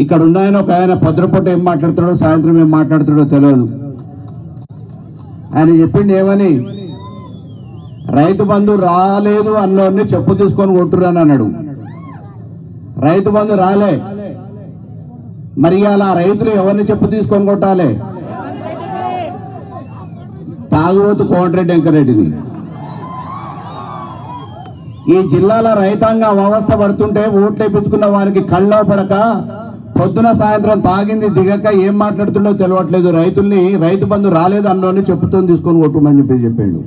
ఇక్కడ ఉన్నాయని ఒక ఆయన పొద్దుపూట ఏం మాట్లాడుతాడో సాయంత్రం ఏం మాట్లాడుతాడో తెలియదు. ఆయన చెప్పింది ఏమని, రైతు బంధు రాలేదు అన్నోడిని చెప్పు తీసుకొని కొట్టురని అన్నాడు. రైతు బంధు రాలే, మరి అలా రైతులు ఎవరిని చెప్పు తీసుకొని కొట్టాలి? తాగుబోతు కోమటిరెడ్డి వెంకరెడ్డిని. ఈ జిల్లాల రైతాంగం అవస్థ పడుతుంటే ఓట్లు వేయించుకున్న వారికి కళ్ళలో పడక పొద్దున సాయంత్రం తాగింది దిగక ఏం మాట్లాడుతుండో తెలియట్లేదు. రైతుల్ని రైతు బంధు రాలేదు అన్నోని చెప్పుతో తీసుకొని కొట్టుమని చెప్పాడు.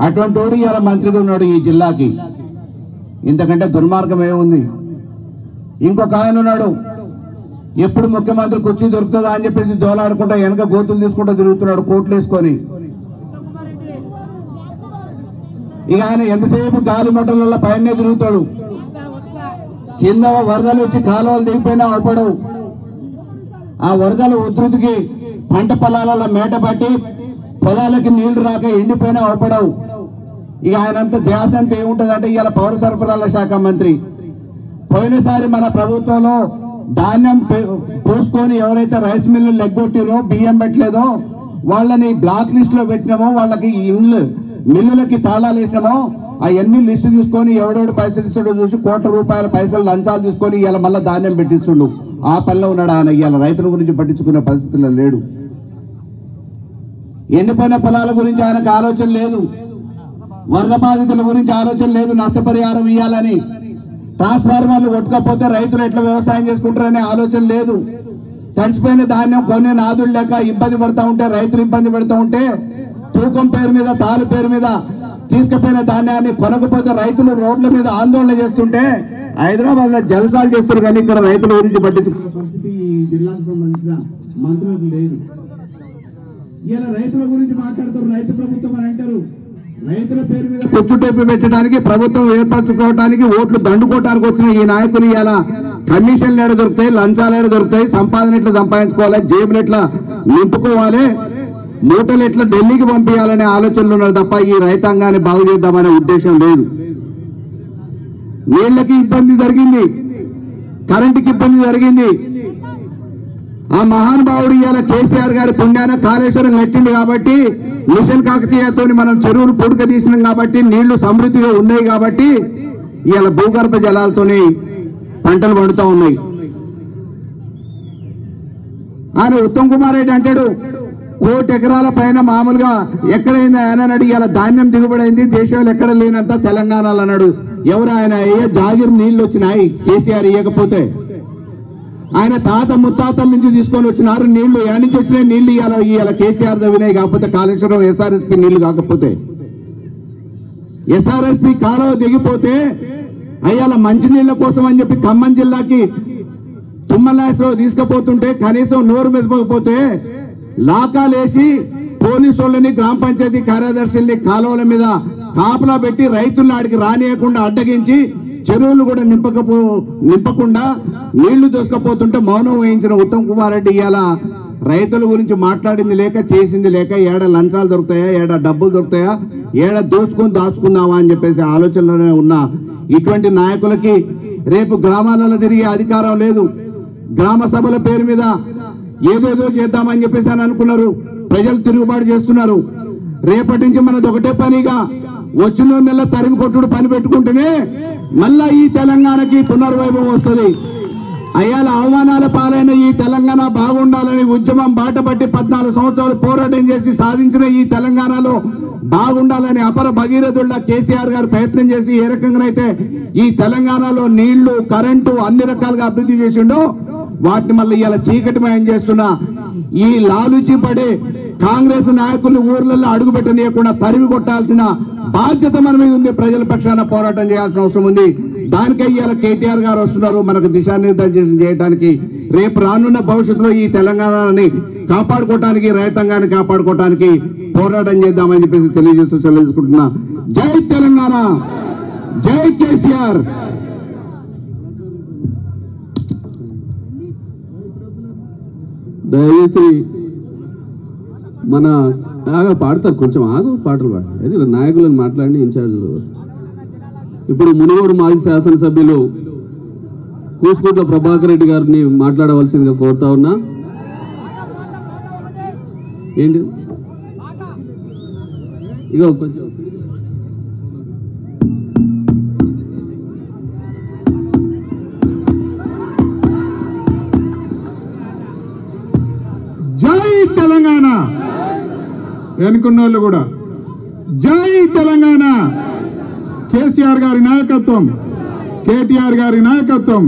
అటువంటి వాడు ఇవాళ మంత్రిగా ఉన్నాడు ఈ జిల్లాకి. ఇంతకంటే దుర్మార్గం ఏముంది? ఇంకొక ఆయన ఉన్నాడు, ఎప్పుడు ముఖ్యమంత్రి కుర్చీ దొరుకుతుందా అని చెప్పేసి దోలాడుకుంటా వెనక గోతులు తీసుకుంటూ తిరుగుతున్నాడు కోట్లు వేసుకొని. ఇక ఆయన ఎంతసేపు గాలి మోటార్ల పైనే తిరుగుతాడు. కింద వరదలు వచ్చి కాలువలు దిగిపోయినా అవపడవు. ఆ వరదల ఉధృతికి పంట పొలాల మేట పట్టి పొలాలకి నీళ్లు రాక ఎండిపోయినా అవపడవు. ఇక ఆయనంత ధ్యాస అంతా ఏముంటదంటే ఇవాళ పౌర సరఫరాల శాఖ మంత్రి. పోయినసారి మన ప్రభుత్వంలో ధాన్యం పోసుకొని ఎవరైతే రైస్ మిల్లు లెగ్గొట్టిరో బియ్యం పెట్టలేదో వాళ్ళని బ్లాక్ లిస్ట్ లో పెట్టినామో, వాళ్ళకి మిల్లులకి తాళాలు వేసినామో అవన్నీ లిస్టు తీసుకొని ఎవడెవడు పైసలు ఇస్తాడో చూసి ₹1,00,00,000 పైసలు లంచాలు తీసుకొని ఇవాళ మళ్ళీ ధాన్యం పెట్టిస్తుండు. ఆ పనిలో ఉన్నాడు ఆయన. ఇవాళ రైతుల గురించి పట్టించుకునే పరిస్థితుల్లో లేడు. ఎండిపోయిన పొలాల గురించి ఆయనకు ఆలోచన లేదు. వరద బాధితుల గురించి ఆలోచన లేదు. నష్టపరిహారం ఇవ్వాలని, ట్రాన్స్ఫార్మర్లు కొట్టుకపోతే రైతులు ఎట్లా వ్యవసాయం చేసుకుంటారనే ఆలోచన లేదు. తడిచిపోయిన ధాన్యం కొన్ని నాదులు లేక ఇబ్బంది పడుతూ ఉంటే, రైతులు ఇబ్బంది పెడుతూ ఉంటే తూకం పేరు మీద తాలు పేరు మీద తీసుకుపోయిన ధాన్యాన్ని కొనకపోతే రైతులు రోడ్ల మీద ఆందోళన చేస్తుంటే హైదరాబాద్ లో జలసాలు చేస్తారు. కానీ ఇక్కడ రైతుల గురించి పట్టించుకునే పరిస్థితి ఈ జిల్లాకు సంబంధించిన మంత్రులకు లేదు. ఇలా రైతుల గురించి మాట్లాడుతారు, రైతు ప్రభుత్వం అని అంటారు. రైతుల పేరు మీద కుచ్చుటేపి పెట్టడానికి, ప్రభుత్వం ఏర్పరచుకోవడానికి, ఓట్లు దండుకోవడానికి వచ్చిన ఈ నాయకులు ఇలా కమిషన్లు ఎడ దొరుకుతాయి, లంచాలు ఎడ దొరుకుతాయి, సంపాదన ఎట్లా సంపాదించుకోవాలి, జేబులు ఎట్లా నింపుకోవాలి, మూటలు ఎట్లా ఢిల్లీకి పంపించాలనే ఆలోచనలు ఉన్నారు తప్ప ఈ రైతాంగాన్ని బాగు చేద్దామనే ఉద్దేశం లేదు. నీళ్లకి ఇబ్బంది జరిగింది, కరెంటుకి ఇబ్బంది జరిగింది. ఆ మహానుభావుడు ఇవాళ కేసీఆర్ గారి పుణ్యాన కాళేశ్వరం కట్టింది కాబట్టి, మిషన్ కాకతీయతో మనం చెరువులు పొడుక తీసినాం కాబట్టి, నీళ్లు సమృద్ధిగా ఉన్నాయి కాబట్టి ఇవాళ భూగర్భ జలాలతోని పంటలు పండుతూ ఉన్నాయి. ఆయన ఉత్తమ్ కుమార్ రెడ్డి అంటాడు 1,00,00,000 ఎకరాల పైన మామూలుగా ఎక్కడైంది ఆయన అడిగి ఇలా ధాన్యం దిగుబడైంది దేశంలో ఎక్కడ లేనంత తెలంగాణలో అన్నాడు. ఎవరు ఆయన? జాగిర్ నీళ్లు వచ్చినాయి కేసీఆర్ ఇవ్వకపోతే. ఆయన తాత ముత్తాతల నుంచి తీసుకొని వచ్చినారు నీళ్లు. ఎక్కడి నుంచి వచ్చినాయి నీళ్లు? ఇవాళ కేసీఆర్ దవినాయి కాకపోతే, కాళేశ్వరం ఎస్ఆర్ఎస్పీ నీళ్లు కాకపోతే, ఎస్ఆర్ఎస్పీ కాలువ దిగిపోతే అయ్యాల మంచినీళ్ల కోసం అని చెప్పి ఖమ్మం జిల్లాకి తుమ్మలాశ్రావు తీసుకుపోతుంటే కనీసం నోరు మెదపకపోతే లాకాలేసి పోలీసు వాళ్ళని, గ్రామ పంచాయతీ కార్యదర్శుల్ని కాలువల మీద కాపలా పెట్టి రైతులను ఆడికి రానియకుండా అడ్డగించి చెరువులు కూడా నింపకుండా నీళ్లు దోసుకపోతుంటే మౌనం వహించిన ఉత్తమ్ కుమార్ రెడ్డి ఇవాళ రైతుల గురించి మాట్లాడింది లేక, చేసింది లేక, ఏడ లంచాలు దొరుకుతాయా, ఏడ డబ్బులు దొరుకుతాయా, ఏడ దోచుకొని దాచుకుందామా అని చెప్పేసి ఆలోచనలోనే ఉన్న ఇటువంటి నాయకులకి రేపు గ్రామాలలో తిరిగే అధికారం లేదు. గ్రామ సభల పేరు మీద ఏదేదో చేద్దామని చెప్పేసి అని అనుకున్నారు. ప్రజలు తిరుగుబాటు చేస్తున్నారు. రేపటి నుంచి మనది ఒకటే పనిగా వచ్చిన నెల తరిమి కొట్టుడు పని పెట్టుకుంటేనే మళ్ళా ఈ తెలంగాణకి పునర్వైభవం వస్తుంది. అయ్యాల అవమానాల పాలైన ఈ తెలంగాణ బాగుండాలని ఉద్యమం బాటపట్టి 14 సంవత్సరాలు పోరాటం చేసి సాధించిన ఈ తెలంగాణలో బాగుండాలని అపర భగీరథుల్లా కేసీఆర్ గారు ప్రయత్నం చేసి ఏ రకంగానైతే ఈ తెలంగాణలో నీళ్లు, కరెంటు అన్ని రకాలుగా అభివృద్ధి చేసిండో వాటిని మళ్ళీ ఇలా చీకటిమయం చేస్తున్న ఈ లాలుచి పడే కాంగ్రెస్ నాయకులు ఊర్లలో అడుగు పెట్టనీయకుండా తరిమి కొట్టాల్సిన బాధ్యత మన మీద ఉంది. ప్రజల పక్షాన పోరాటం చేయాల్సిన అవసరం ఉంది. దానికై ఇవాళ కేటీఆర్ గారు వస్తున్నారు మనకు దిశానిర్దేశం చేయడానికి. రేపు రానున్న భవిష్యత్తులో ఈ తెలంగాణని కాపాడుకోవటానికి, రైతాంగాన్ని కాపాడుకోవటానికి పోరాటం చేద్దామని చెప్పేసి తెలియజేసుకుంటున్నా. జై తెలంగాణ, జై కేసీఆర్. దయచేసి మన పాడతారు, కొంచెం ఆగు, పాటలు పాడారు నాయకులను మాట్లాడి ఇన్ఛార్జీలు. ఇప్పుడు మునుగోడు మాజీ శాసనసభ్యులు కూసుకుంట్ల ప్రభాకర్ రెడ్డి గారిని మాట్లాడవలసిందిగా కోరుతా ఉన్నా. ఏంటి ఇగో కొంచెం జై తెలంగాణ అనుకున్న వాళ్ళు కూడా జై తెలంగాణ. కేసీఆర్ గారి నాయకత్వం, కేటీఆర్ గారి నాయకత్వం,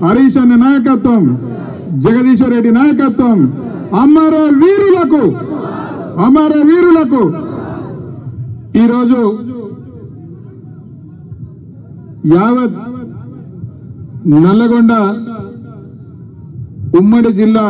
హరీష్ అన్న నాయకత్వం, జగదీశ్వర్ రెడ్డి నాయకత్వం, అమర వీరులకు ఈరోజు యావత్ నల్లగొండ ఉమ్మడి జిల్లా